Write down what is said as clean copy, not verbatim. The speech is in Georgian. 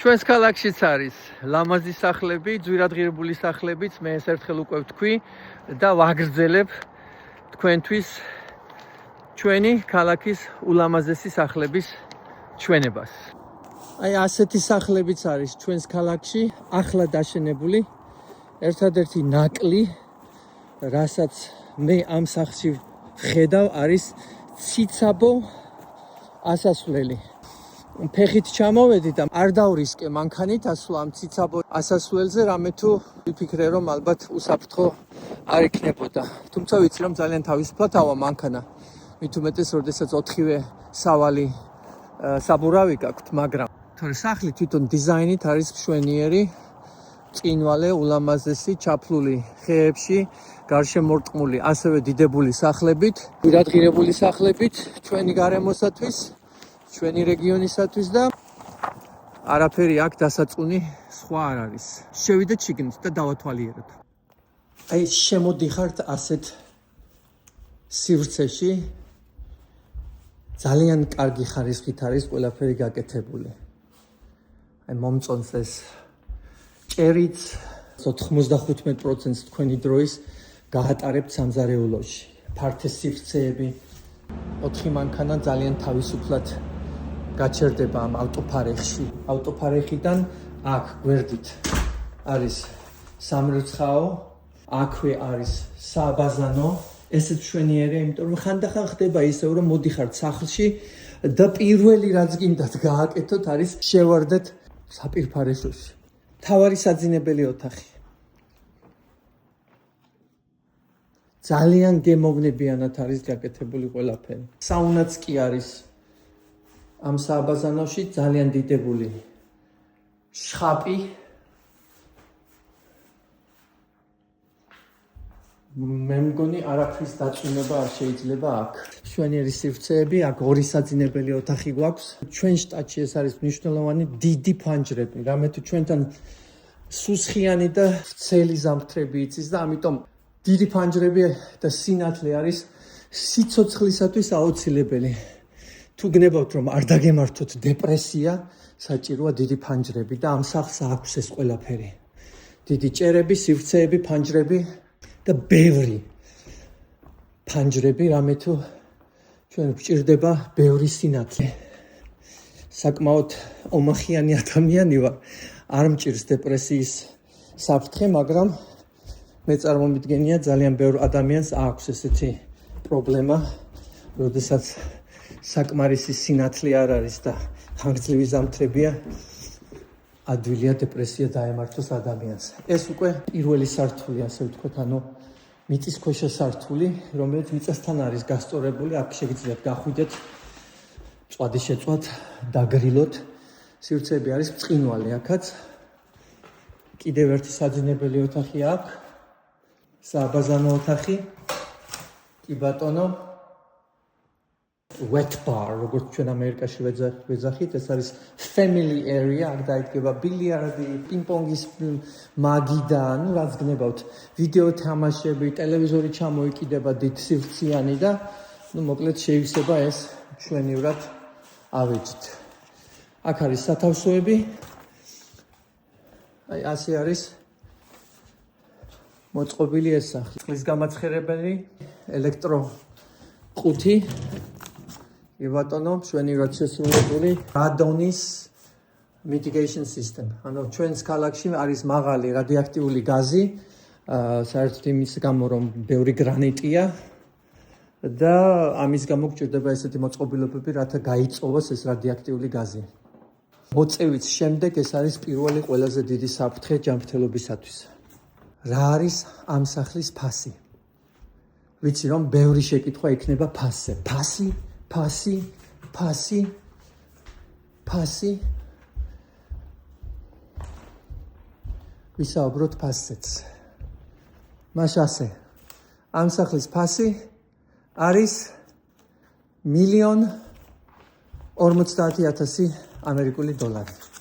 ჩვენს ქალაქშიც არის ლამაზი სახლები, ძვირადღირებული სახლებიც, მე ეს ერთხელ უკვე ვთქვი და ვაგრძელებ თქვენთვის ჩვენი ქალაქის ულამაზესი სახლების ჩვენებას. აი ასეთი სახლებიც არის ჩვენს ქალაქში, ახლა დაშენებული. ერთადერთი ნაკლი, რასაც მე ამ სახლში ვხედავ, არის ციცაბო ასასვლელი. ფეხით ჩამოვედი და არ დავრისკე მანქანით ასვლა ამ ციცაბო ასასვლელზე, რამე თუ ვიფიქრე, რომ ალბათ უსაფრთხო არ იქნებოდა. თუმცა ვიცი, რომ ძალიან თავისუფლად ავა მანქანა. მით უმეტეს, როდესაც 4-ვე სავალი საბურავი გაქვთ, მაგრამ თორე სახლი თვითონ დიზაინით არის მშვენიერი, წინვალე, ულამაზესი, ჩაფლული ხეებში, გარშემორტყმული ასევე დიდებული სახლებით, ძვირადღირებული სახლებით, ჩვენი გარემოსათვის, ჩვენი რეგიონისათვის და არაფერი აქ დასაწუნი სხვა არ არის. შევიდეთ შიგნით და დავათვალიეროთ. აი შემოდიხართ ასეთ სივრცეში, ძალიან კარგი ხარისხით არის ყველაფერი გაკეთებული. აი მომწონს ეს ჭერიც 95% თქვენი დროის გაატარებთ სამზარეულოში. ფართე სივრცეები, 4 მანქანა ძალიან თავისუფლად გაჩერდება ამ ავტოფარეხში. ავტოფარეხიდან აქ გვერდით არის სამრეცხაო, აქვე არის საბაზანო. ესეც მშვენიერია, იმიტომ რომ ხანდახან ხდება ისევ, რომ მოდიხართ სახლში და პირველი რაც გინდათ გააკეთოთ არის შევარდეთ საპირფარეშოში. მთავარი საძინებელი ოთახი. ძალიან გემოვნებიანად არის გაკეთებული ყველაფერი. საუნაც კი არის ამ საბაზანოში, ძალიან დიდებული შხაპი. მე მგონი არაფრის დაწუნება არ შეიძლება აქ. მშვენიერი სივრცეები, აქ 2 საძინებელი ოთახი გვაქვს. ჩვენ შტატში ეს არის მნიშვნელოვანი დიდი ფანჯრები, რამე თუ ჩვენთან სუსხიანი და ვრცელი ზამთრები იცის და ამიტომ დიდი ფანჯრები და სინათლე არის სიცოცხლისათვის აუცილებელი. თუ გნებავთ რომ არ დაგემართოთ დეპრესია, საჭიროა დიდი ფანჯრები და ამ სახლს აქვს ეს ყველაფერი. დიდი ჭერები, სივრცეები, ფანჯრები და ბევრი ფანჯრები, რამე თუ ჩვენ გვჭირდება ბევრი სინათლე. საკმაოდ ომახიანი ადამიანი ვარ, არ მჭირს დეპრესიის საფრთხე, მაგრამ მე წარმომიდგენია ძალიან ბევრ ადამიანს აქვს ესეთი პრობლემა, როდესაც საკმარისი სინათლე არ არის და ხანგრძლივი ზამთრებია, ადვილია დეპრესია დაემართოს ადამიანს. ეს უკვე პირველი სართული, ასე ვთქვათ, ანუ მიწისქვეშა სართული, რომელიც მიწასთან არის გასწორებული, აქ შეგიძლიათ გახვიდეთ, მწვადი შეწვათ, დაგრილოთ. სივრცეები არის ბრწყინვალე აქაც. კიდევ ერთი საძინებელი ოთახი აქ, საბაზანო ოთახი. კი ბატონო. wet bar, როგორც ჩვენ ამერიკაში ვეძახით, ეს არის family area, აქ დაიდგება ბილიარდი, პინგ-პონგის მაგიდა, ну რაც გნებავთ, ვიდეო თამაშები, ტელევიზორი ჩამოიკიდება დიდ სივრციანი და ну მოკლედ შეიძლება ეს მშვენივრად ავეჯით. აქ არის სათავსოები. აი ასე არის მოწყობილი ეს სახლი. წყლის გამაცხერებელი, ელექტრო ყუთი. კი ბატონო, მშვენივრად შესრულებული რადონის mitigation system. ანუ ჩვენს ქალაქში არის მაღალი რადიოაქტიული გაზი, საერთოდ იმის გამო რომ ბევრი გრანიტია და ამის გამო გჭირდება ესეთი მოწყობილობები, რათა გაიწოვოს ეს რადიოაქტიული გაზი. მოწევით შემდეგ ეს არის პირველი ყველაზე დიდი საფრთხე ჯანმრთელობისათვის. რა არის ამ სახლის ფასი? ვიცი რომ ბევრი შეკითხვა იქნება ფასზე. ფასი. ვისაუბროთ ფასზეც. მაშასე. ამ სახლის ფასი არის 1,50,000 ამერიკული დოლარი.